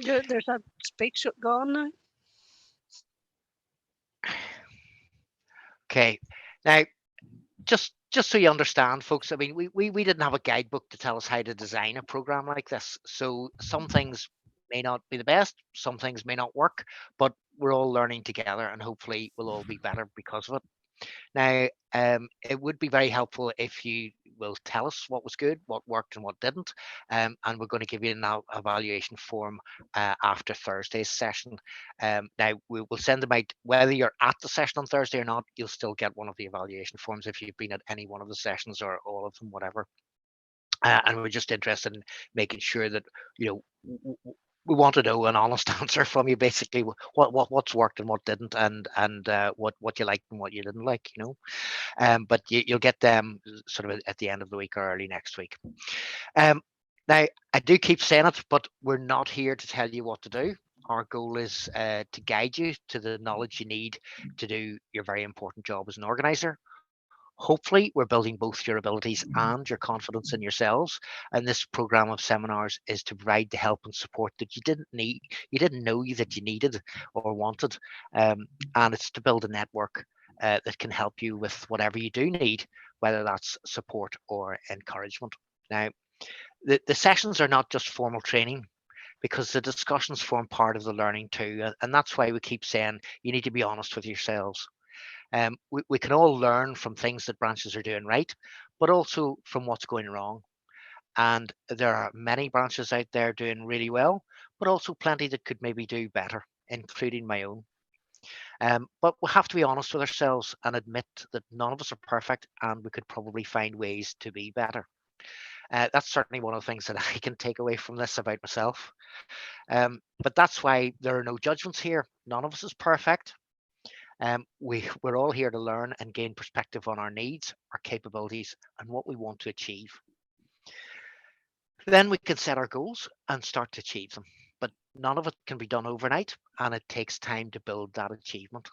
There's that speech gone now. Okay, now just so you understand, folks, I mean, we didn't have a guidebook to tell us how to design a program like this, so some things may not be the best, some things may not work, but we're all learning together, and hopefully we'll all be better because of it. Now, it would be very helpful if you will tell us what was good, what worked, and what didn't. And we're going to give you an evaluation form after Thursday's session. Now, we will send them out whether you're at the session on Thursday or not. You'll still get one of the evaluation forms if you've been at any one of the sessions or all of them, whatever. And we're just interested in making sure that, you know, we want to know an honest answer from you, basically what's worked and what didn't, and what you liked and what you didn't like, you know. But you'll get them sort of at the end of the week or early next week. Now, I do keep saying it, but we're not here to tell you what to do. Our goal is to guide you to the knowledge you need to do your very important job as an organizer. Hopefully, we're building both your abilities and your confidence in yourselves. And this program of seminars is to provide the help and support that you didn't know that you needed or wanted. And it's to build a network that can help you with whatever you do need, whether that's support or encouragement. Now, the sessions are not just formal training, because the discussions form part of the learning too. And that's why we keep saying you need to be honest with yourselves. We can all learn from things that branches are doing right, but also from what's going wrong. And there are many branches out there doing really well, but also plenty that could maybe do better, including my own. But we have to be honest with ourselves and admit that none of us are perfect, and we could probably find ways to be better. That's certainly one of the things that I can take away from this about myself. But that's why there are no judgments here. None of us is perfect. We're all here to learn and gain perspective on our needs, our capabilities, and what we want to achieve. Then we can set our goals and start to achieve them. But none of it can be done overnight, and it takes time to build that achievement.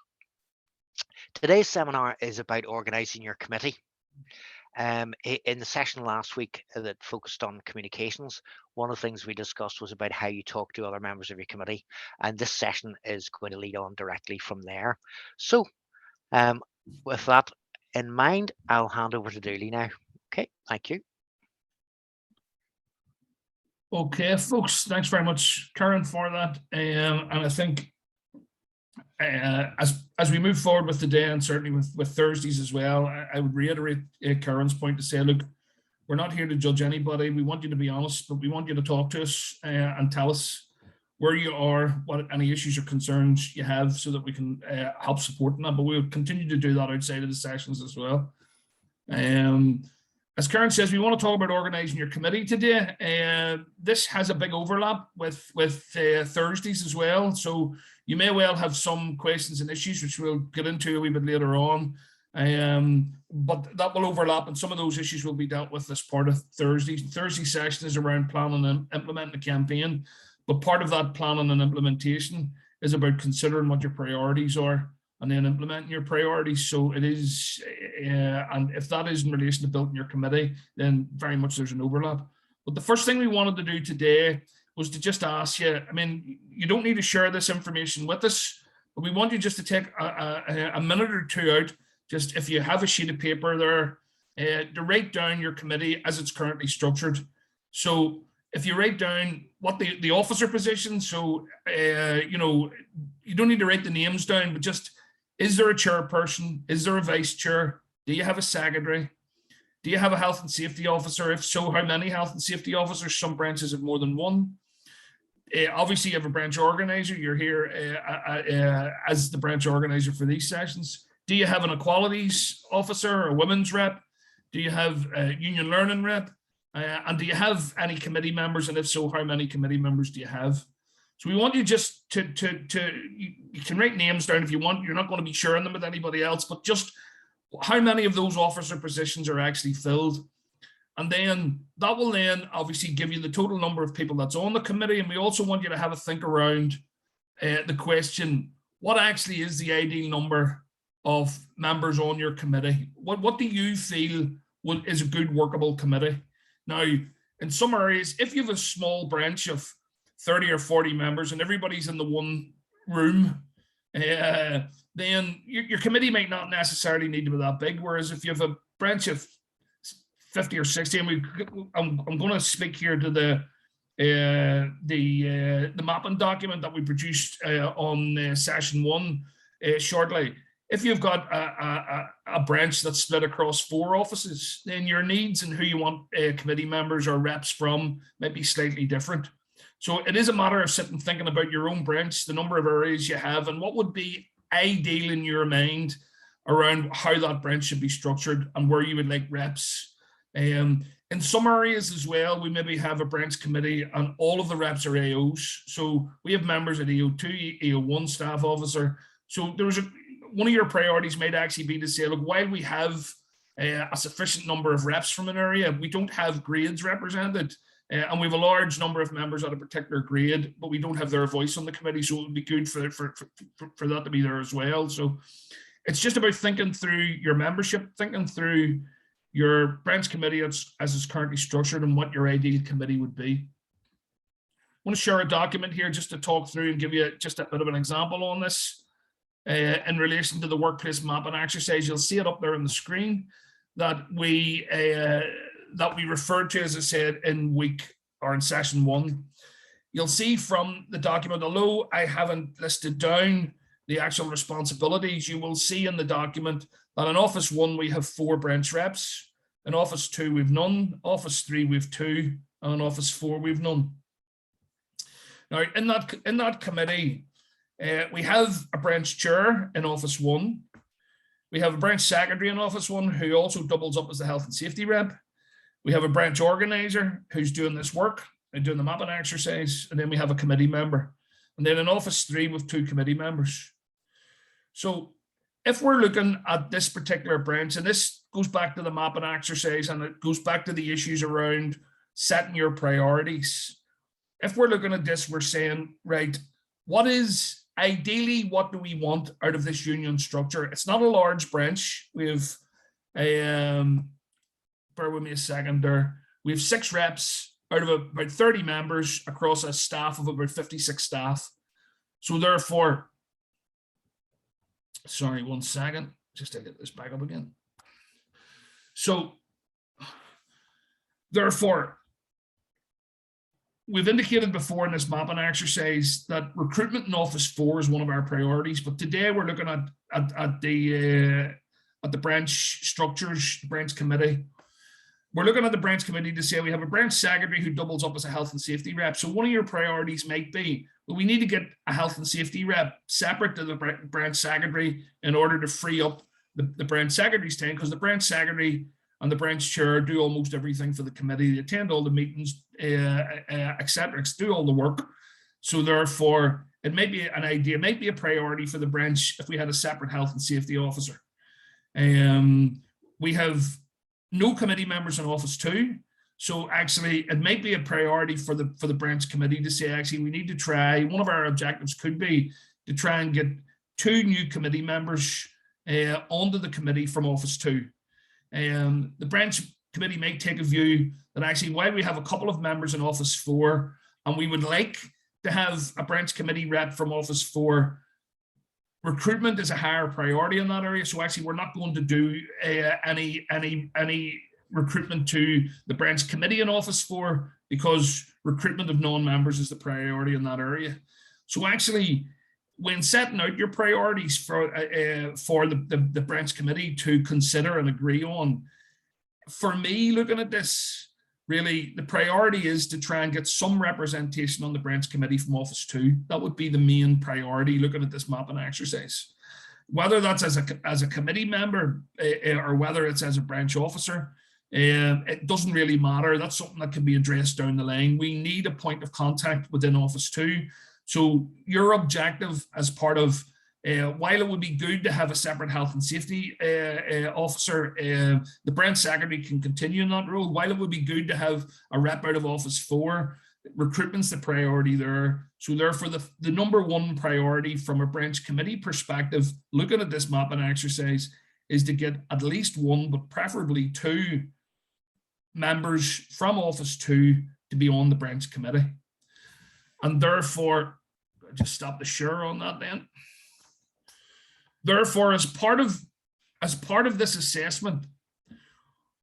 Today's seminar is about organising your committee. In the session last week that focused on communications, one of the things we discussed was about how you talk to other members of your committee, and this session is going to lead on directly from there. So with that in mind, I'll hand over to Dooley now. Okay, thank you. Okay, folks, thanks very much, Karen, for that. And I think as we move forward with the day, and certainly with Thursdays as well, I would reiterate Karen's point to say, look, we're not here to judge anybody. We want you to be honest, but we want you to talk to us and tell us where you are, what any issues or concerns you have, so that we can help support them. But we'll continue to do that outside of the sessions as well. As Karen says, we want to talk about organising your committee today. This has a big overlap with Thursdays as well. So you may well have some questions and issues, which we'll get into a wee bit later on. But that will overlap, and some of those issues will be dealt with as part of Thursday's. Thursday's session is around planning and implementing the campaign. But part of that planning and implementation is about considering what your priorities are and then implementing your priorities. So it is, and if that is in relation to building your committee, then very much there's an overlap. But the first thing we wanted to do today was to just ask you, I mean, you don't need to share this information with us, but we want you just to take a minute or two out, just if you have a sheet of paper there, to write down your committee as it's currently structured. So if you write down what the officer position, so, you know, you don't need to write the names down, but just, is there a chairperson? Is there a vice chair? Do you have a secretary? Do you have a health and safety officer? If so, how many health and safety officers? Some branches have more than one. Obviously, you have a branch organizer. You're here as the branch organizer for these sessions. Do you have an equalities officer or a women's rep? Do you have a union learning rep? And do you have any committee members? And if so, how many committee members do you have? So we want you just to you can write names down if you want. You're not going to be sharing them with anybody else, but just how many of those officer positions are actually filled. And then that will then obviously give you the total number of people that's on the committee. And we also want you to have a think around the question, what actually is the ideal number of members on your committee? What do you feel is a good workable committee? Now, in some areas, if you have a small branch of 30 or 40 members and everybody's in the one room, then your committee might not necessarily need to be that big. Whereas if you have a branch of 50 or 60, and I'm going to speak here to the mapping document that we produced on session 1 shortly. If you've got a branch that's split across 4 offices, then your needs and who you want committee members or reps from might be slightly different. So it is a matter of sitting thinking about your own branch, the number of areas you have, and what would be ideal in your mind around how that branch should be structured and where you would like reps. In some areas as well, we maybe have a branch committee and all of the reps are AOs. So we have members at AO2, AO1 staff officer. So there's one of your priorities might actually be to say, look, while we have a sufficient number of reps from an area, we don't have grades represented. And we have a large number of members at a particular grade, but we don't have their voice on the committee. So it would be good for that to be there as well. So it's just about thinking through your membership, thinking through your branch committee as it's currently structured and what your ideal committee would be. I want to share a document here just to talk through and give you just a bit of an example on this. In relation to the workplace mapping exercise, you'll see it up there on the screen that we referred to, as I said, in session 1. You'll see from the document, although I haven't listed down the actual responsibilities, you will see in the document that in Office 1 we have 4 branch reps, in Office 2 we've none, Office 3 we've 2, and in Office 4 we've none. Now in that committee, we have a branch chair in Office 1. We have a branch secretary in Office 1 who also doubles up as the health and safety rep. We have a branch organizer who's doing this work and doing the mapping exercise. And then we have a committee member. And then in Office 3 with 2 committee members. So if we're looking at this particular branch, and this goes back to the mapping exercise and it goes back to the issues around setting your priorities. If we're looking at this, we're saying, right, ideally, what do we want out of this union structure? It's not a large branch. We have, bear with me a second there. We have 6 reps out of about 30 members across a staff of about 56 staff. So therefore, sorry, one second, just to get this back up again. So therefore, we've indicated before in this mapping exercise that recruitment in Office 4 is one of our priorities, but today we're looking at the branch structures, the branch committee. We're looking at the branch committee to say we have a branch secretary who doubles up as a health and safety rep. So one of your priorities might be, well, we need to get a health and safety rep separate to the branch secretary in order to free up the branch secretary's time, because the branch secretary and the branch chair do almost everything for the committee. They attend all the meetings, etc., do all the work. So therefore, it might be an idea, it might be a priority for the branch if we had a separate health and safety officer. We have no committee members in Office 2. So actually, it might be a priority for the branch committee to say, actually, we need to try, one of our objectives could be to try and get 2 new committee members onto the committee from Office 2. The branch committee might take a view that actually, while we have a couple of members in Office 4, and we would like to have a branch committee rep from Office 4, recruitment is a higher priority in that area. So actually, we're not going to do any recruitment to the branch committee in Office 4 because recruitment of non-members is the priority in that area. So actually, when setting out your priorities for the branch committee to consider and agree on, for me, looking at this, really, the priority is to try and get some representation on the branch committee from Office 2. That would be the main priority looking at this mapping exercise. Whether that's as a committee member or whether it's as a branch officer, it doesn't really matter. That's something that can be addressed down the line. We need a point of contact within Office 2. So your objective as part of, while it would be good to have a separate health and safety officer, the branch secretary can continue in that role. While it would be good to have a rep out of Office 4, recruitment's the priority there. So therefore, the number one priority from a branch committee perspective, looking at this mapping exercise, is to get at least 1, but preferably 2 members from Office 2 to be on the branch committee. And therefore, just stop the share on that then. Therefore, as part of this assessment,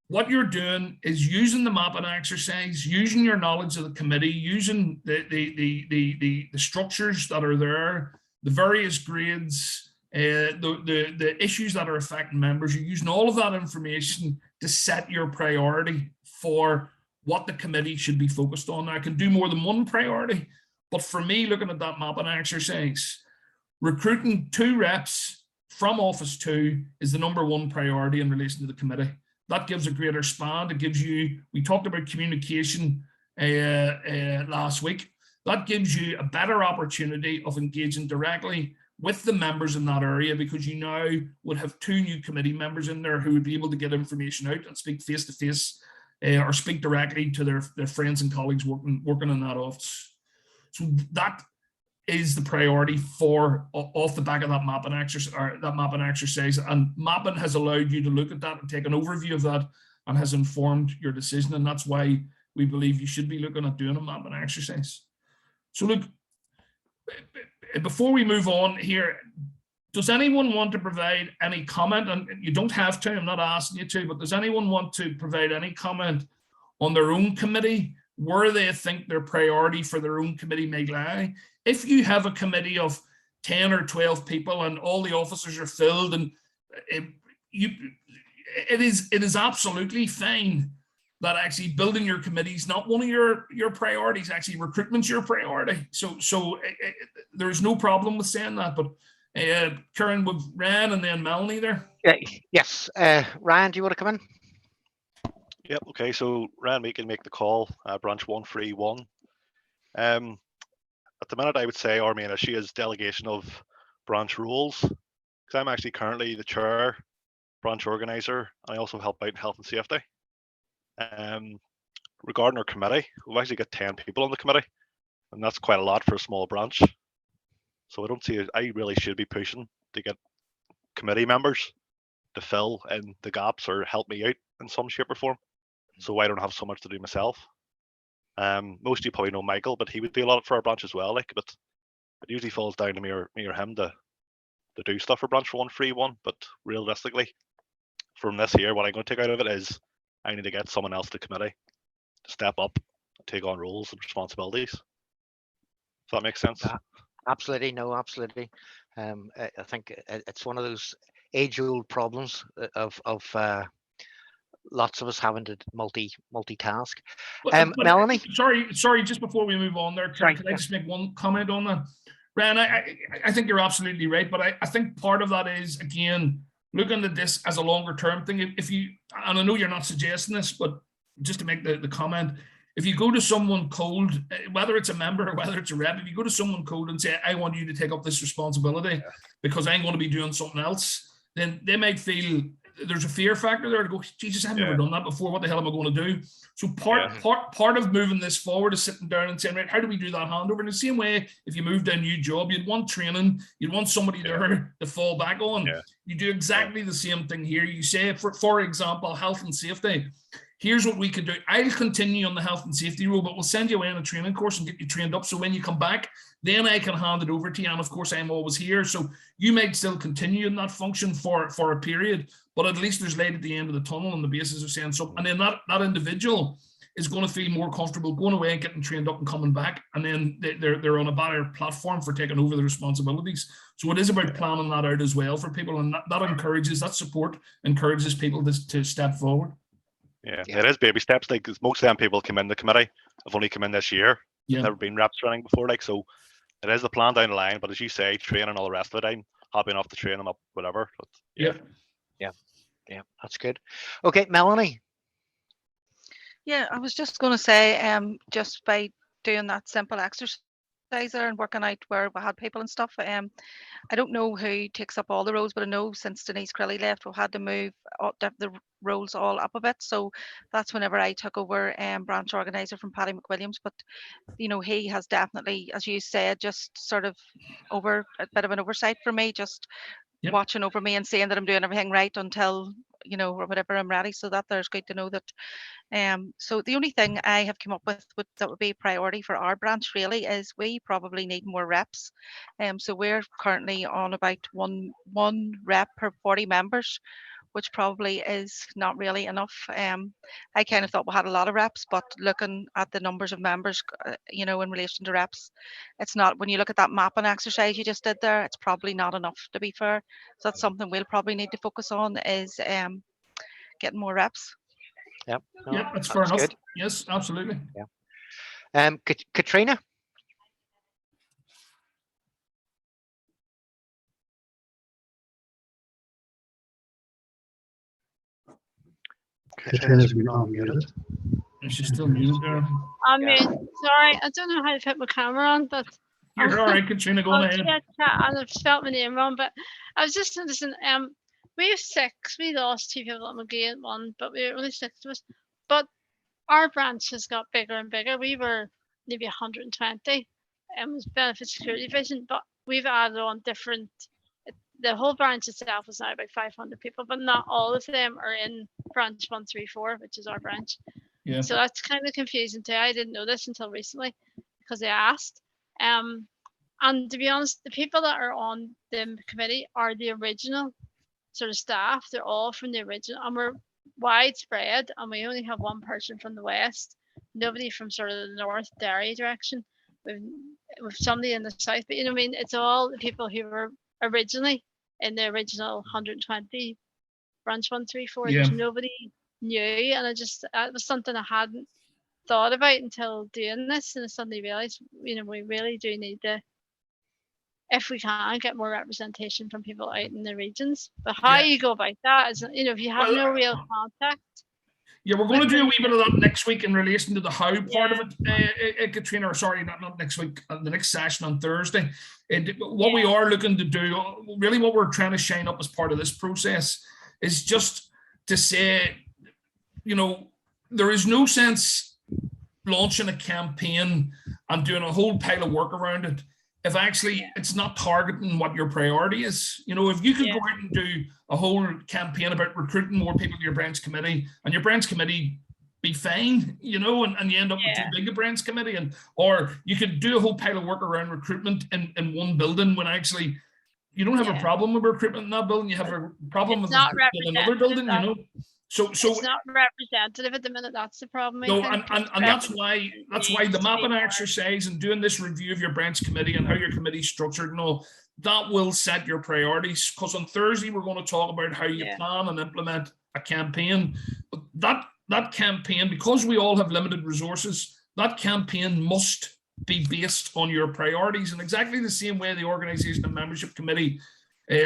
what you're doing is using the mapping exercise, using your knowledge of the committee, using the structures that are there, the various grades, the issues that are affecting members. You're using all of that information to set your priority for what the committee should be focused on. Now, I can do more than one priority, but for me, looking at that mapping exercise, recruiting 2 reps from Office 2 is the #1 priority in relation to the committee. That gives a greater span. It gives you, we talked about communication last week. That gives you a better opportunity of engaging directly with the members in that area, because you now would have 2 new committee members in there who would be able to get information out and speak face to face or speak directly to their friends and colleagues working in that office. So that is the priority for off the back of that mapping exercise, and mapping has allowed you to look at that and take an overview of that and has informed your decision, and that's why we believe you should be looking at doing a mapping exercise. So look, before we move on here, does anyone want to provide any comment? And you don't have to, I'm not asking you to, but does anyone want to provide any comment on their own committee, where they think their priority for their own committee may lie? If you have a committee of 10 or 12 people and all the officers are filled, and it is absolutely fine that actually building your committee is not one of your priorities. Actually, recruitment's your priority. So there's no problem with saying that. But Karen, with Ryan and then Melanie there. Yes, Ryan, do you want to come in? Yep. Okay. So Ryan, we can make the call. Branch 131. At the minute, I would say our main issue is delegation of branch roles, because I'm actually currently the chair, branch organizer, and I also help out in health and safety. Regarding our committee, we've actually got 10 people on the committee, and that's quite a lot for a small branch. So I don't see it. I really should be pushing to get committee members to fill in the gaps or help me out in some shape or form, so I don't have so much to do myself. Most of you probably know Michael, but he would do a lot for our branch as well. But it usually falls down to me or him to do stuff for branch 131. But realistically, from this here, what I'm going to take out of it is I need to get someone else to committee to step up and take on roles and responsibilities. Does that make sense? Absolutely, no, absolutely. I think it's one of those age-old problems of lots of us having to multitask. But Melanie? Sorry, just before we move on there, can I just make one comment on that? Ryan, I think you're absolutely right, but I think part of that is, again, looking at this as a longer term thing. If you, and I know you're not suggesting this, but just to make the comment, if you go to someone cold, whether it's a member or whether it's a rep, if you go to someone cold and say, I want you to take up this responsibility because I'm going to be doing something else, then they might feel there's a fear factor there to go, Jesus, I've never done that before. What the hell am I going to do? So part of moving this forward is sitting down and saying, right, how do we do that handover? In the same way, if you moved to a new job, you'd want training, you'd want somebody there to fall back on. You do exactly the same thing here. You say, for example, health and safety. Here's what we can do. I'll continue on the health and safety role, but we'll send you away on a training course and get you trained up. So when you come back, then I can hand it over to you. And of course, I'm always here. So you might still continue in that function for a period, but at least there's light at the end of the tunnel on the basis of saying so. And then that individual is going to feel more comfortable going away and getting trained up and coming back. And then they're on a better platform for taking over the responsibilities. So it is about planning that out as well for people. And that encourages, that support encourages people to step forward. Yeah, it is baby steps. Like, most of them people come in the committee have only come in this year. Never been reps training before. Like, so it is the plan down the line. But as you say, training all the rest of the time, happy enough to train them up, whatever. But, yeah, that's good. Okay, Melanie. Yeah, I was just going to say, just by doing that simple exercise there and working out where we had people and stuff, I don't know who takes up all the roles, but I know since Denise Crilly left, we've had to move the roles all up a bit. So that's whenever I took over branch organizer from Paddy McWilliams. But, you know, he has definitely, as you said, just sort of a bit of an oversight for me, just Yep. watching over me and saying that I'm doing everything right until, or whatever I'm ready. So there's good to know that. So the only thing I have come up with that would be priority for our branch really is we probably need more reps. So we're currently on about one rep per 40 members, which probably is not really enough. I kind of thought we had a lot of reps, but looking at the numbers of members, in relation to reps, it's not. When you look at that mapping exercise you just did there, it's probably not enough, to be fair. So that's something we'll probably need to focus on, is getting more reps. Yep. No, Yeah, that's fair enough. good. Yes, absolutely. Katrina. Katrina's been unmuted. She's still muted there. I mean, sorry, I don't know how to put my camera on, but You're all right, Katrina, go I'll ahead. chat, and I've spelled my name wrong, but I was just listening. We have 6. We lost 2 people at McGee one, but we were only 6 of us. But our branch has got bigger and bigger. We were maybe 120, and was benefit security division, but we've added on different. The whole branch itself is now about 500 people, but not all of them are in branch 134, which is our branch. Yeah. So that's kind of confusing too. I didn't know this until recently because I asked. And to be honest, the people that are on the committee are the original sort of staff. They're all from the original, and we're widespread, and we only have one person from the west, nobody from sort of the North Derry direction. With somebody in the south, but I mean, it's all the people who were originally in the original 120 branch 134. Yeah. There's nobody new, and that was something I hadn't thought about until doing this, and I suddenly realized, we really do need to, if we can, get more representation from people out in the regions. But how you go about that is, if you have no real contact. Yeah, we're going to do a wee bit of that next week in relation to the how part of it, Katrina. Or sorry, not next week, the next session on Thursday. What we are looking to do, really what we're trying to shine up as part of this process, is just to say, there is no sense launching a campaign and doing a whole pile of work around it if actually it's not targeting what your priority is. If you could go out and do a whole campaign about recruiting more people to your branch committee, and your branch committee be fine, and you end up with too big a branch committee, or you could do a whole pile of work around recruitment in one building when actually you don't have a problem with recruitment in that building. You have a problem with recruitment in another building, So it's not representative at the minute. That's the problem. No, and that's why the mapping exercise and doing this review of your branch committee and how your committee's structured and all that will set your priorities. Because on Thursday we're going to talk about how you plan and implement a campaign. But that campaign, because we all have limited resources, that campaign must be based on your priorities. And exactly the same way the organisation and membership committee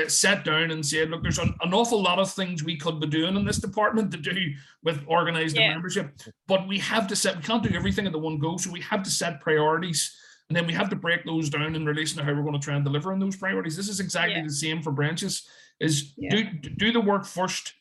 sat down and said, look, there's an awful lot of things we could be doing in this department to do with organised membership, but we have to set, we can't do everything at the one go, so we have to set priorities, and then we have to break those down in relation to how we're going to try and deliver on those priorities. This is exactly the same for branches, is do the work first,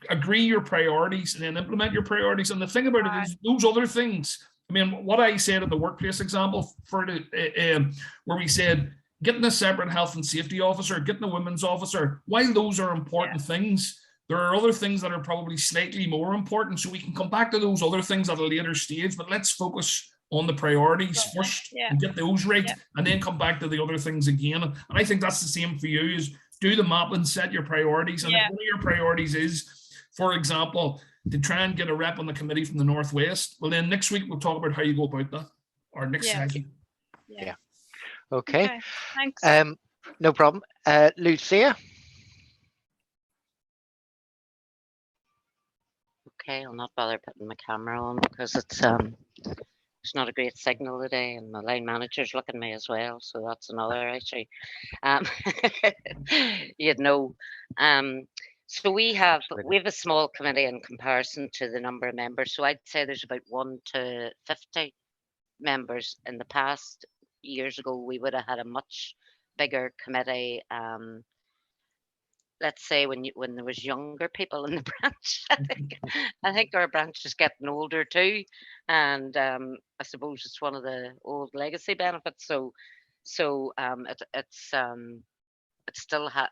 agree your priorities, and then implement your priorities. And the thing about it is those other things, I mean, what I said in the workplace example for the, where we said, getting a separate health and safety officer, getting a women's officer, while those are important things, there are other things that are probably slightly more important. So we can come back to those other things at a later stage, but let's focus on the priorities first and get those right, and then come back to the other things again. And I think that's the same for you, is do the map and set your priorities. And if one of your priorities is, for example, to try and get a rep on the committee from the Northwest, well, then next week we'll talk about how you go about that, or next session. Okay. Thanks. No problem. Lucia. Okay, I'll not bother putting my camera on because it's not a great signal today, and my line manager's looking at me as well, so that's another issue. So we have a small committee in comparison to the number of members. So I'd say there's about 1 to 50 members. In the past years ago, we would have had a much bigger committee. Let's say when there was younger people in the branch. I think our branch is getting older too, and I suppose it's one of the old legacy benefits. So it's it still has,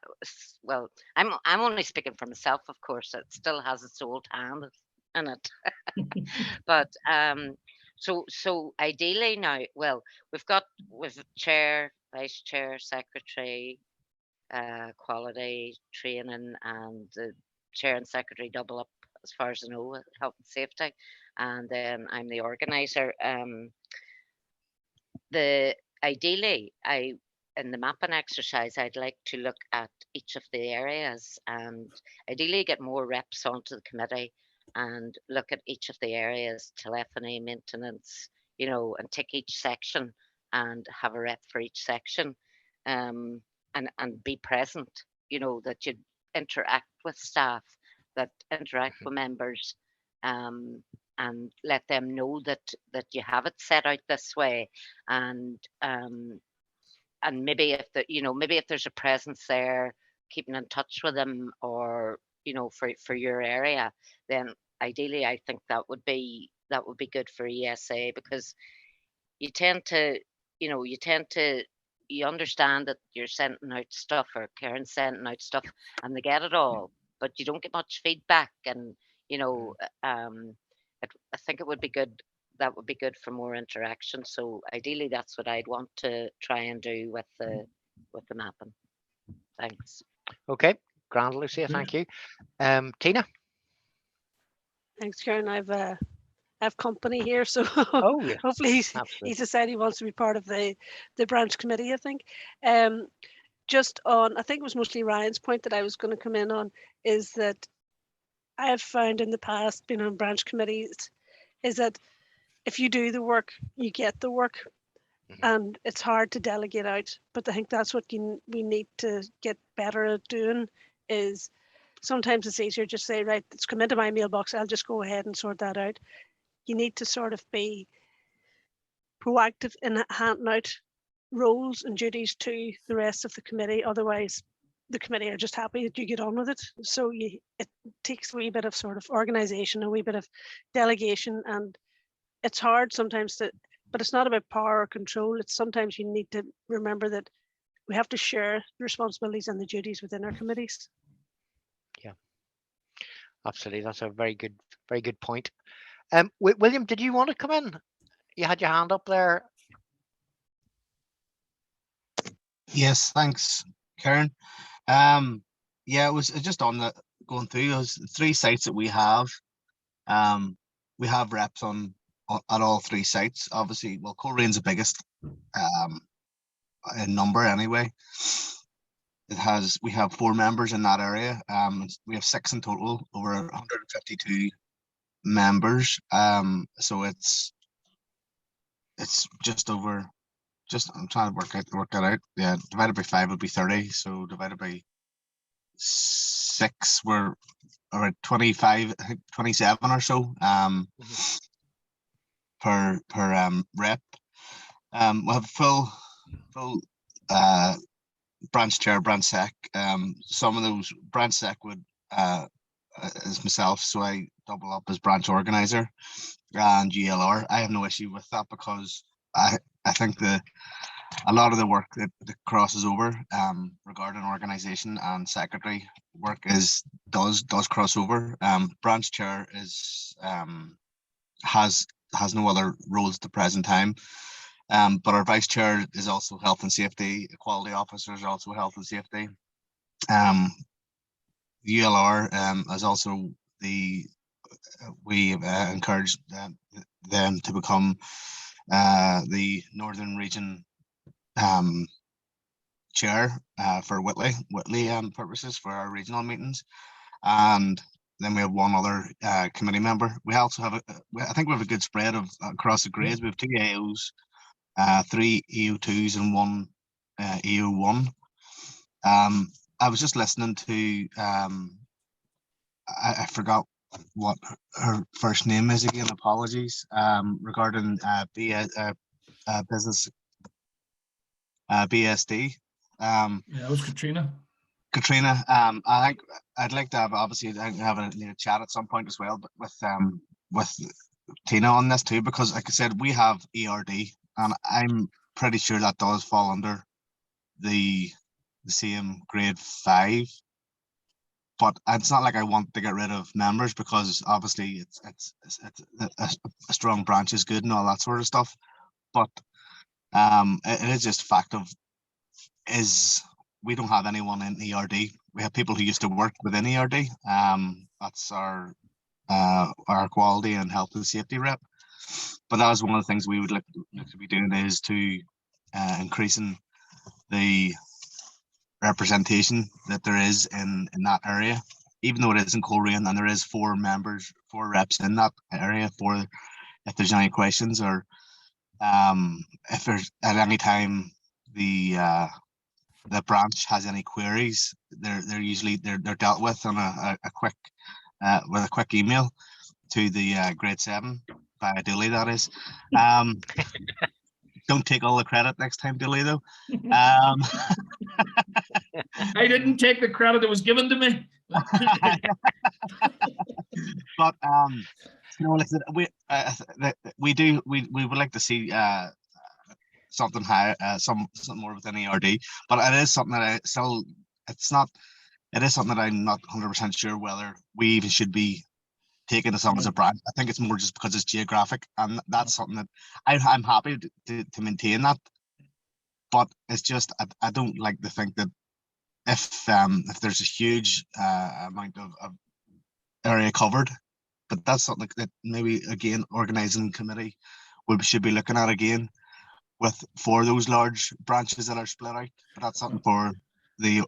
well, I'm only speaking for myself, of course. It still has its old hand in it. But so ideally now, well, we've chair, vice chair, secretary, quality training, and the chair and secretary double up as far as I know, health and safety, and then I'm the organizer. The ideally, in the mapping exercise, I'd like to look at each of the areas and ideally get more reps onto the committee and look at each of the areas, telephony, maintenance, and take each section and have a rep for each section, and be present, that you interact with staff, that interact with members, and let them know that you have it set out this way, and maybe if there's a presence there, keeping in touch with them, or for your area, then ideally I think that would be good for ESA, because you tend to you understand that you're sending out stuff, or Karen's sending out stuff, and they get it all, but you don't get much feedback, and I think it would be good. That would be good for more interaction. So ideally, that's what I'd want to try and do with the mapping. Thanks. Okay, grand, Lucia. Thank you. Tina. Thanks, Karen. I've company here, so Oh, yeah. hopefully Absolutely. he decided he wants to be part of the branch committee. I think. Just on, I think it was mostly Ryan's point that I was going to come in on, is that I've found in the past, being on branch committees, is that if you do the work, you get the work, and it's hard to delegate out. But I think that's what we need to get better at doing. Is sometimes it's easier just say, right, it's come into my mailbox, I'll just go ahead and sort that out. You need to sort of be proactive in handing out roles and duties to the rest of the committee. Otherwise, the committee are just happy that you get on with it. So it takes a wee bit of sort of organisation, a wee bit of delegation, and it's hard sometimes but it's not about power or control. It's sometimes you need to remember that we have to share the responsibilities and the duties within our committees. Yeah, absolutely. That's a very good point. William, did you want to come in? You had your hand up there. Yes, thanks, Karen. Yeah, it was just on the going through those 3 sites that we have. We have reps on at all 3 sites. Obviously, well, Colerane's the biggest in number anyway. We have 4 members in that area. We have 6 in total, over 152 members. So it's just over. I'm trying to work that out. Yeah, divided by 5 would be 30. So divided by 6, we're around 25, I think 27 or so. Per rep. We'll have full branch chair, branch sec. Some of those branch sec would is myself, so I double up as branch organizer and GLR. I have no issue with that, because I think a lot of the work that crosses over regarding organisation and secretary work does cross over. Branch chair has no other roles at the present time, but our vice chair is also health and safety. Quality officer is also health and safety. ULR is also we encourage them to become the Northern Region chair for Whitley purposes for our regional meetings. And then we have 1 other committee member. We also have I think we have a good spread of across the grades. We have 2 AOs, 3 EO2s, and 1 EO1. I was just listening to I forgot what her first name is again. Apologies. Regarding business BSD. Yeah, it was Katrina. Katrina, I think I'd like to have a chat at some point as well, but with Tina on this too, because like I said, we have ERD, and I'm pretty sure that does fall under the the same grade 5. But it's not like I want to get rid of members, because obviously a strong branch is good and all that sort of stuff. But it is just a fact of we don't have anyone in ERD. We have people who used to work within ERD. That's our quality and health and safety rep. But that was one of the things we would look to be doing, is to increasing the representation that there is in that area, even though it isn't Coleraine, and there is 4 reps in that area for if there's any questions, or if there's at any time the branch has any queries, they're usually dealt with on a quick email to the grade 7 by Dooley, that is. Don't take all the credit next time, Dooley, though. I didn't take the credit that was given to me. But like we would like to see something higher, something more within ERD. But it is something that it is something that I'm not 100% sure whether we even should be taking this on as a brand. I think it's more just because it's geographic, and that's something that I'm happy to maintain that. But it's just I don't like to think that if there's a huge amount of area covered, but that's something that maybe again organising committee should be looking at again for those large branches that are split out. But that's something for the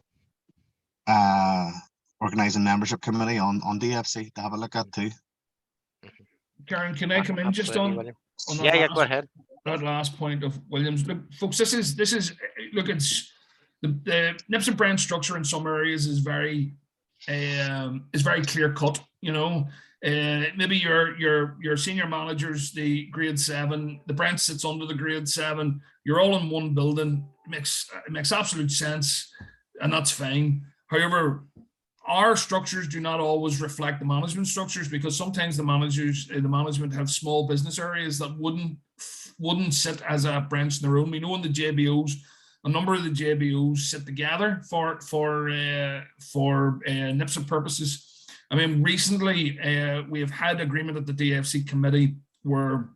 organising membership committee on DFC to have a look at too. Karen, can I come in just on that go ahead. That last point of Williams? Look, folks, this is look, it's the NIPSA branch structure in some areas is very clear cut. You know, maybe your senior managers, the grade 7, the branch sits under the grade 7. You're all in one building. It makes absolute sense, and that's fine. However, our structures do not always reflect the management structures, because sometimes the management have small business areas that wouldn't sit as a branch in their own. We know in the JBOs, a number of the JBOs sit together for NIPSA purposes. I mean, recently we have had agreement at the DFC committee where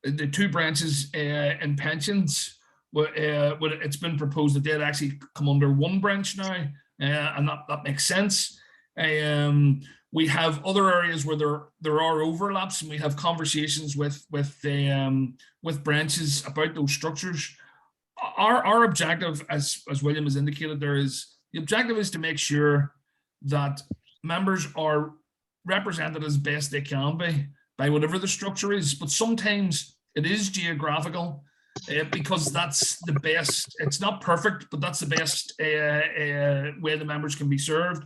the 2 branches in pensions, it's been proposed that they'd actually come under one branch now, and that makes sense. We have other areas where there are overlaps, and we have conversations with branches about those structures. Our objective, as William has indicated, the objective is to make sure that members are represented as best they can be by whatever the structure is. But sometimes it is geographical, because that's the best. It's not perfect, but that's the best way the members can be served.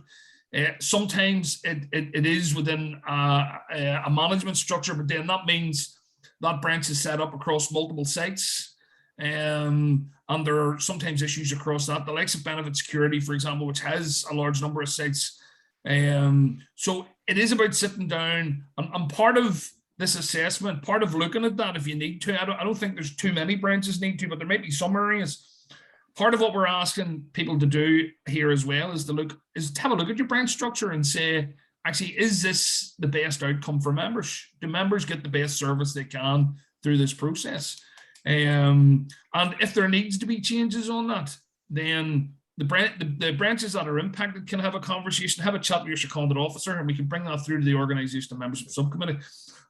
Sometimes it is within a management structure, but then that means that branch is set up across multiple sites. And there are sometimes issues across that, the likes of benefit security, for example, which has a large number of sites. So it is about sitting down, and part of this assessment, part of looking at that, if you need to, I don't think there's too many branches need to, but there might be some areas. Part of what we're asking people to do here as well is to have a look at your branch structure and say, actually, is this the best outcome for members? Do members get the best service they can through this process? And if there needs to be changes on that, then the branches that are impacted can have a conversation, have a chat with your seconded officer, and we can bring that through to the organisation and membership subcommittee.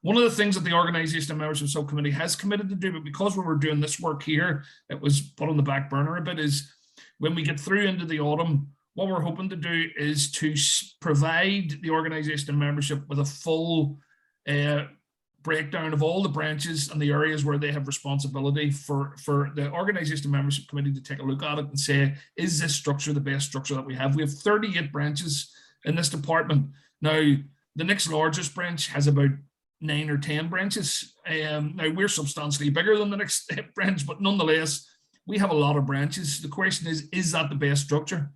One of the things that the organisation and membership subcommittee has committed to do, but because we were doing this work here, it was put on the back burner a bit, is when we get through into the autumn, what we're hoping to do is to provide the organisation and membership with a full breakdown of all the branches and the areas where they have responsibility for the organisation and membership committee to take a look at it and say, is this structure the best structure that we have? We have 38 branches in this department. Now, the next largest branch has about 9 or 10 branches. Now, we're substantially bigger than the next branch, but nonetheless, we have a lot of branches. The question is that the best structure?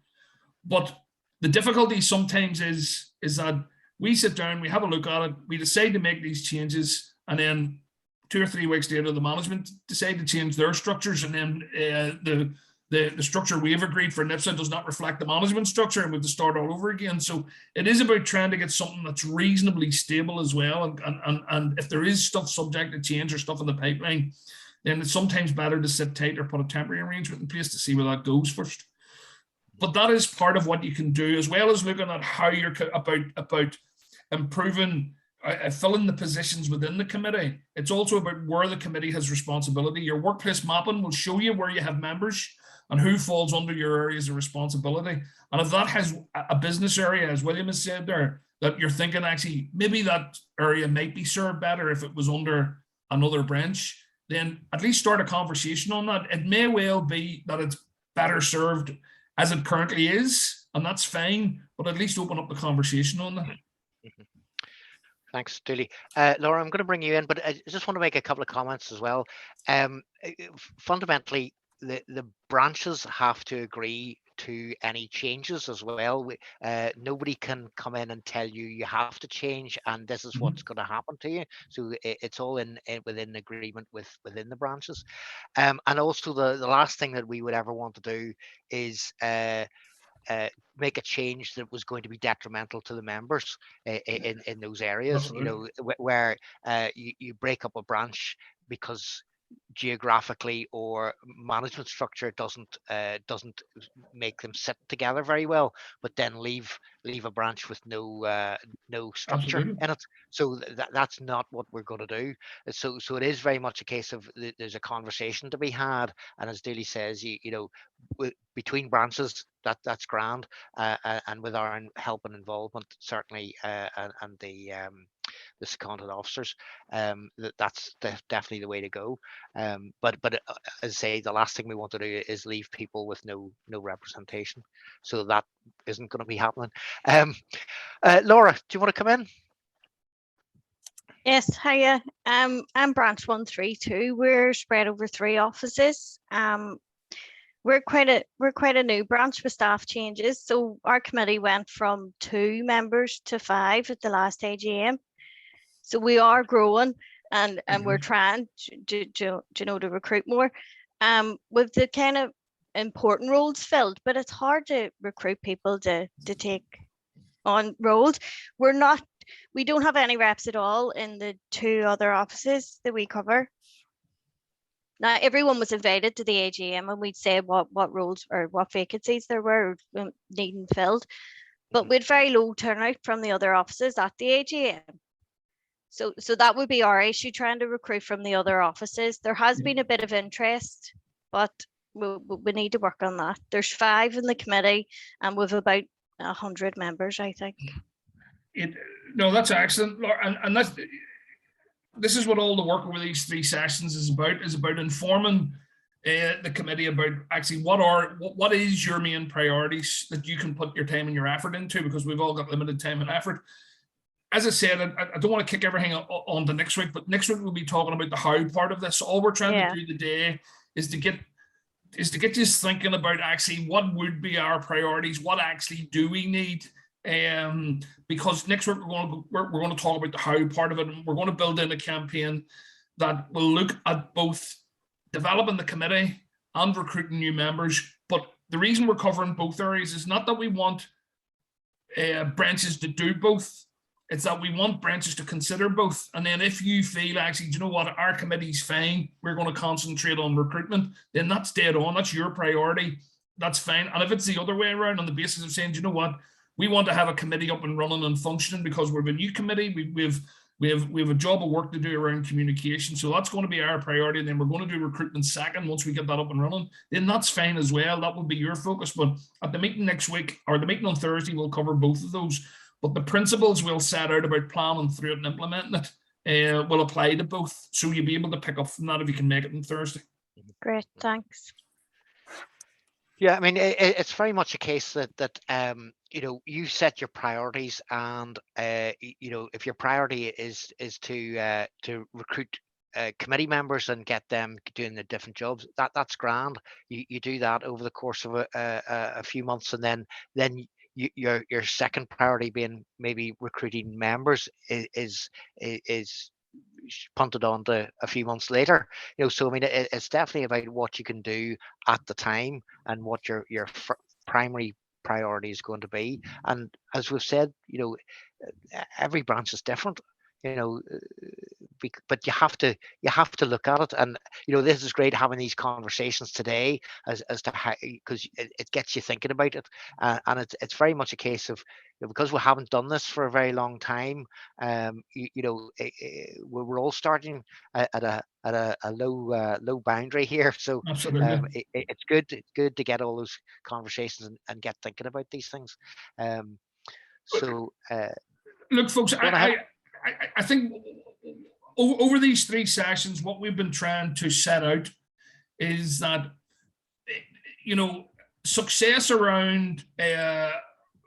But the difficulty sometimes is that we sit down, we have a look at it, we decide to make these changes, and then 2 or 3 weeks later, the management decide to change their structures, and then the structure we've agreed for NIPSA does not reflect the management structure, and we have to start all over again. So it is about trying to get something that's reasonably stable as well. And if there is stuff subject to change or stuff in the pipeline, then it's sometimes better to sit tight or put a temporary arrangement in place to see where that goes first. But that is part of what you can do, as well as looking at how you're about improving, filling the positions within the committee. It's also about where the committee has responsibility. Your workplace mapping will show you where you have members and who falls under your areas of responsibility. And if that has a business area, as William has said there, that you're thinking actually maybe that area might be served better if it was under another branch, then at least start a conversation on that. It may well be that it's better served as it currently is, and that's fine, but at least open up the conversation on that. Thanks, Dooley. Laura, I'm going to bring you in, but I just want to make a couple of comments as well. Fundamentally, the branches have to agree to any changes as well. Nobody can come in and tell you you have to change and this is what's going to happen to you. So it's all within agreement within the branches. And also the last thing that we would ever want to do is make a change that was going to be detrimental to the members in those areas. Absolutely. You know, where you break up a branch because geographically or management structure doesn't make them sit together very well, but then leave a branch with no structure Absolutely. in it. So that's not what we're going to do. So it is very much a case of there's a conversation to be had, and as Dooley says, you know, between branches that's grand, and with our help and involvement certainly, and the seconded officers, that's definitely the way to go. But as I say, the last thing we want to do is leave people with no representation. So that isn't going to be happening. Laura, do you want to come in? Yes, hiya. I'm branch 132. We're spread over 3 offices. We're quite a new branch with staff changes. So our committee went from 2 members to 5 at the last AGM. So we are growing, and we're trying to recruit more. With the kind of important roles filled, but it's hard to recruit people to take on roles. We don't have any reps at all in the 2 other offices that we cover. Now, everyone was invited to the AGM and we'd say what roles or what vacancies there were needing filled, but we had very low turnout from the other offices at the AGM. So that would be our issue, trying to recruit from the other offices. There has been a bit of interest, but we need to work on that. There's 5 in the committee and we've about 100 members, I think. No, that's excellent, Laura, and this is what all the work over these 3 sessions is about informing the committee about actually what is your main priorities that you can put your time and your effort into, because we've all got limited time and effort. As I said, I don't want to kick everything on to next week, but next week we'll be talking about the how part of this. All we're trying to do today is to get you thinking about actually what would be our priorities, what actually do we need, because next week we're going to talk about the how part of it, and we're going to build in a campaign that will look at both developing the committee and recruiting new members. But the reason we're covering both areas is not that we want branches to do both. It's that we want branches to consider both. And then if you feel actually, do you know what, our committee's fine, we're going to concentrate on recruitment, then that's dead on. That's your priority. That's fine. And if it's the other way around, on the basis of saying, do you know what, we want to have a committee up and running and functioning because we're a new committee, we have a job of work to do around communication. So that's going to be our priority. And then we're going to do recruitment second once we get that up and running. Then that's fine as well. That will be your focus. But at the meeting next week, or the meeting on Thursday, we'll cover both of those. But the principles we'll set out about planning through it and implementing it will apply to both. So you'll be able to pick up from that if you can make it on Thursday. Great, thanks. Yeah, I mean, it's very much a case that you know, you set your priorities, and you know, if your priority is to recruit committee members and get them doing the different jobs, that's grand. You do that over the course of a few months, and then your second priority being maybe recruiting members is punted on to a few months later. So I mean, it's definitely about what you can do at the time and what your primary priority is going to be. And as we've said, every branch is different. But you have to look at it, and this is great having these conversations today as to how, because it gets you thinking about it, and it's very much a case of, because we haven't done this for a very long time. We're all starting at a low boundary here, so Absolutely. it's good to get all those conversations and get thinking about these things. Look, folks, I think over these 3 sessions, what we've been trying to set out is that, success around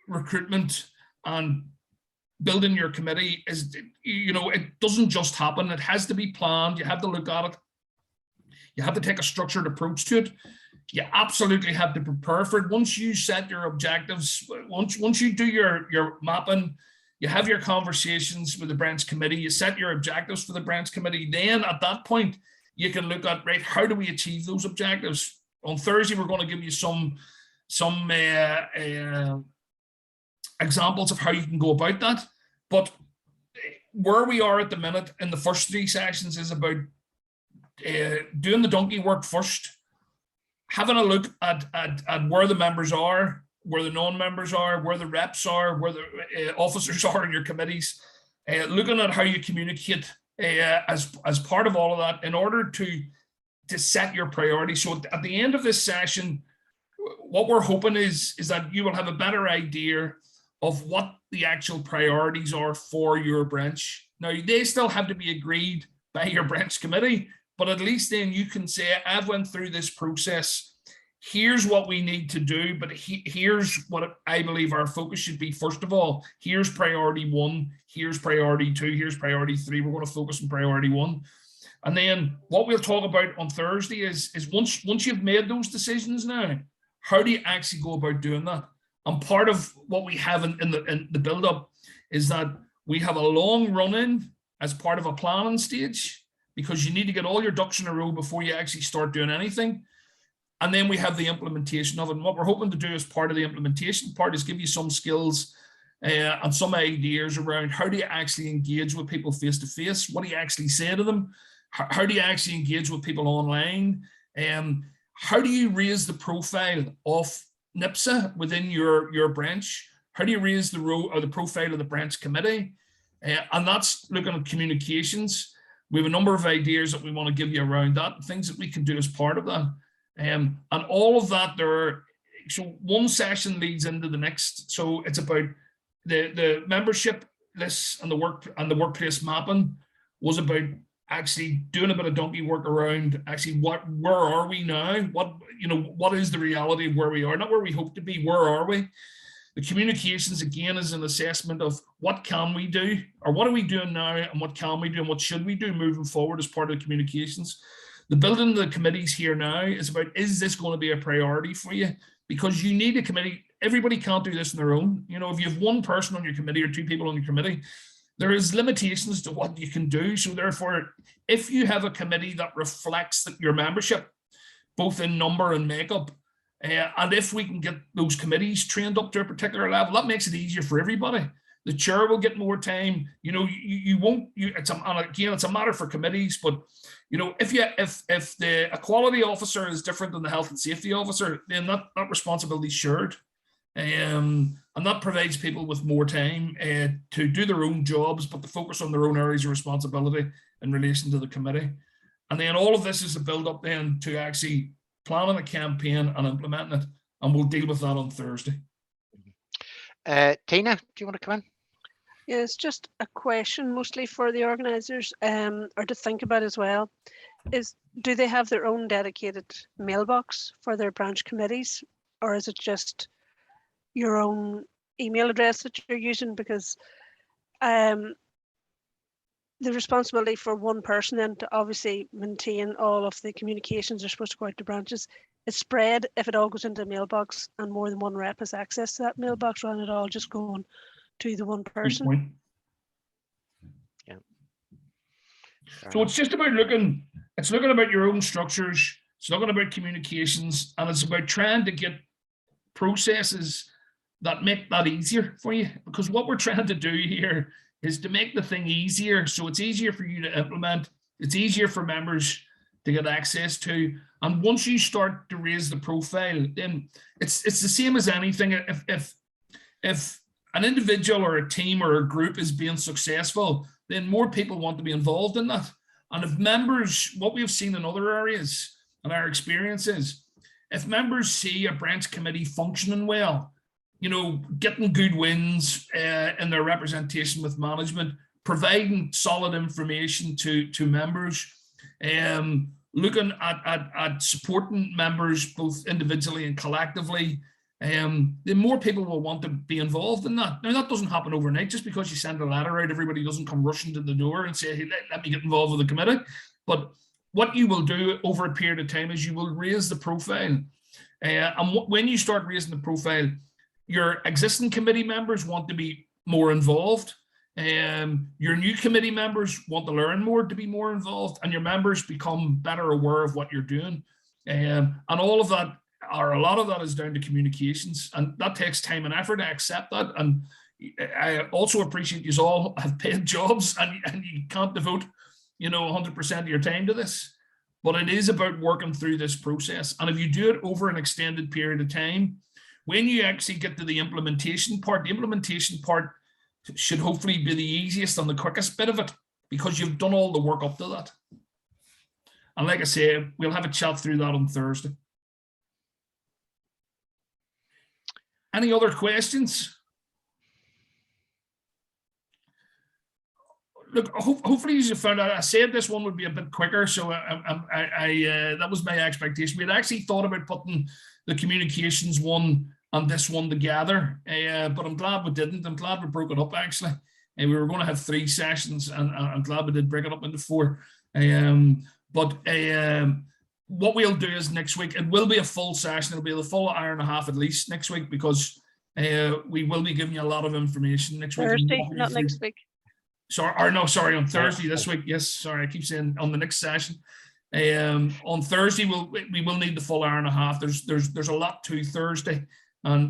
recruitment and building your committee is, it doesn't just happen. It has to be planned. You have to look at it. You have to take a structured approach to it. You absolutely have to prepare for it. Once you set your objectives, once you do your mapping, you have your conversations with the branch committee, you set your objectives for the branch committee, then at that point, you can look at, right, how do we achieve those objectives? On Thursday, we're going to give you some examples of how you can go about that. But where we are at the minute in the first 3 sessions is about doing the donkey work first, having a look at where the members are, where the non-members are, where the reps are, where the officers are in your committees, looking at how you communicate as part of all of that in order to set your priorities. So at the end of this session, what we're hoping is that you will have a better idea of what the actual priorities are for your branch. Now, they still have to be agreed by your branch committee, but at least then you can say, I've went through this process. Here's what we need to do, but here's what I believe our focus should be. First of all, here's priority 1, here's priority 2, here's priority 3. We're going to focus on priority 1. And then what we'll talk about on Thursday is once you've made those decisions now, how do you actually go about doing that? And part of what we have in the build-up is that we have a long run-in as part of a planning stage, because you need to get all your ducks in a row before you actually start doing anything. And then we have the implementation of it. And what we're hoping to do as part of the implementation part is give you some skills and some ideas around how do you actually engage with people face to face? What do you actually say to them? How do you actually engage with people online? How do you raise the profile of NIPSA within your branch? How do you raise the role or the profile of the branch committee? And that's looking at communications. We have a number of ideas that we want to give you around that, things that we can do as part of that. And all of that so one session leads into the next. So it's about the membership lists and the workplace mapping was about actually doing a bit of donkey work around actually where are we now? What is the reality of where we are? Not where we hope to be, where are we? The communications, again, is an assessment of what can we do, or what are we doing now, and what can we do, and what should we do moving forward as part of the communications. The building of the committees here now is about, is this going to be a priority for you? Because you need a committee. Everybody can't do this on their own. If you have one person on your committee or 2 people on your committee, there is limitations to what you can do. So therefore, if you have a committee that reflects your membership, both in number and makeup, and if we can get those committees trained up to a particular level, that makes it easier for everybody. The chair will get more time. It's a matter for committees, but if the equality officer is different than the health and safety officer, then that responsibility is shared. And that provides people with more time to do their own jobs, but to focus on their own areas of responsibility in relation to the committee. And then all of this is a build up then to actually planning a campaign and implementing it. And we'll deal with that on Thursday. Tina, do you want to come in? Yeah, it's just a question mostly for the organisers or to think about as well, is do they have their own dedicated mailbox for their branch committees, or is it just your own email address that you're using? Because the responsibility for one person then to obviously maintain all of the communications are supposed to go out to branches is spread if it all goes into a mailbox and more than one rep has access to that mailbox, rather than it all just going to the one person. Yeah. So it's just about looking about your own structures, it's looking about communications, and it's about trying to get processes that make that easier for you. Because what we're trying to do here is to make the thing easier, so it's easier for you to implement, it's easier for members to get access to. And once you start to raise the profile, then it's the same as anything. If an individual or a team or a group is being successful, then more people want to be involved in that. And if members, what we've seen in other areas and our experiences, if members see a branch committee functioning well, you know, getting good wins in their representation with management, providing solid information to members, looking at supporting members both individually and collectively, then more people will want to be involved in that. Now, that doesn't happen overnight. Just because you send a letter out, everybody doesn't come rushing to the door and say, hey, let me get involved with the committee. But what you will do over a period of time is you will raise the profile. And when you start raising the profile, your existing committee members want to be more involved. Your new committee members want to learn more to be more involved, and your members become better aware of what you're doing. And all of that, or a lot of that, is down to communications, and that takes time and effort. I accept that, and I also appreciate you all have paid jobs and you can't devote, you know, 100% of your time to this. But it is about working through this process, and if you do it over an extended period of time, when you actually get to the implementation part should hopefully be the easiest and the quickest bit of it, because you've done all the work up to that. And like I say, we'll have a chat through that on Thursday. Any other questions? Look, hopefully you found out. I said this one would be a bit quicker, so that was my expectation. We had actually thought about putting the communications one and this one together, but I'm glad we didn't. I'm glad we broke it up, actually. We were going to have 3 sessions, and I'm glad we did break it up into 4. But what we'll do is next week, it will be a full session. It'll be the full hour and a half at least next week, because we will be giving you a lot of information next week. Thursday, not next week. Sorry, on Thursday this week. Yes, sorry, I keep saying on the next session. On Thursday, we will need the full hour and a half. There's a lot to Thursday, but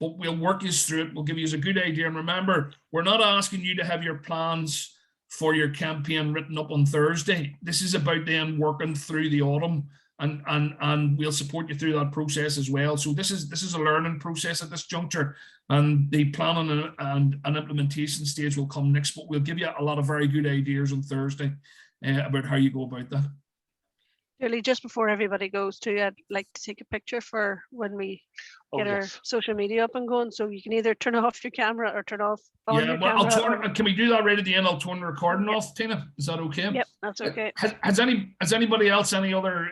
we'll work you through it. We'll give you a good idea. And remember, we're not asking you to have your plans for your campaign written up on Thursday. This is about them working through the autumn, and we'll support you through that process as well. So this is a learning process at this juncture, and the planning and implementation stage will come next, but we'll give you a lot of very good ideas on Thursday about how you go about that. Julie, just before everybody goes too, I'd like to take a picture for when we get our social media up and going. So you can either turn off your camera or turn off on your camera. Can we do that right at the end? I'll turn the recording off, Tina. Is that okay? Yep, that's okay. Has anybody else any other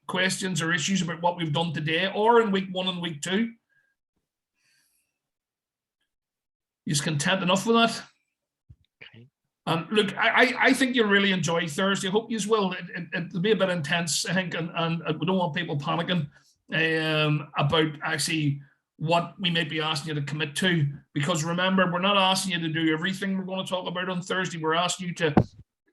questions or issues about what we've done today, or in week 1 and week 2? You're content enough with that? Look, I think you'll really enjoy Thursday. I hope you will. It'll be a bit intense, I think, and we don't want people panicking about actually what we might be asking you to commit to. Because remember, we're not asking you to do everything we're going to talk about on Thursday. We're asking you to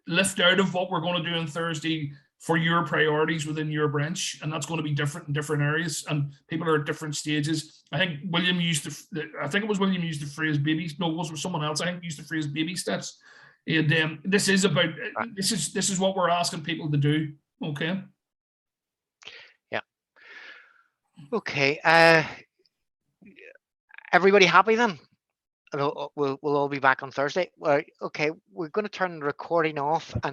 lift out of what we're going to do on Thursday for your priorities within your branch, and that's going to be different in different areas, and people are at different stages. I think William used the phrase babies. No, it was someone else. I think used the phrase baby steps. And this is what we're asking people to do. Okay. Yeah. Okay. Everybody happy then? We'll all be back on Thursday. Okay, we're going to turn the recording off. And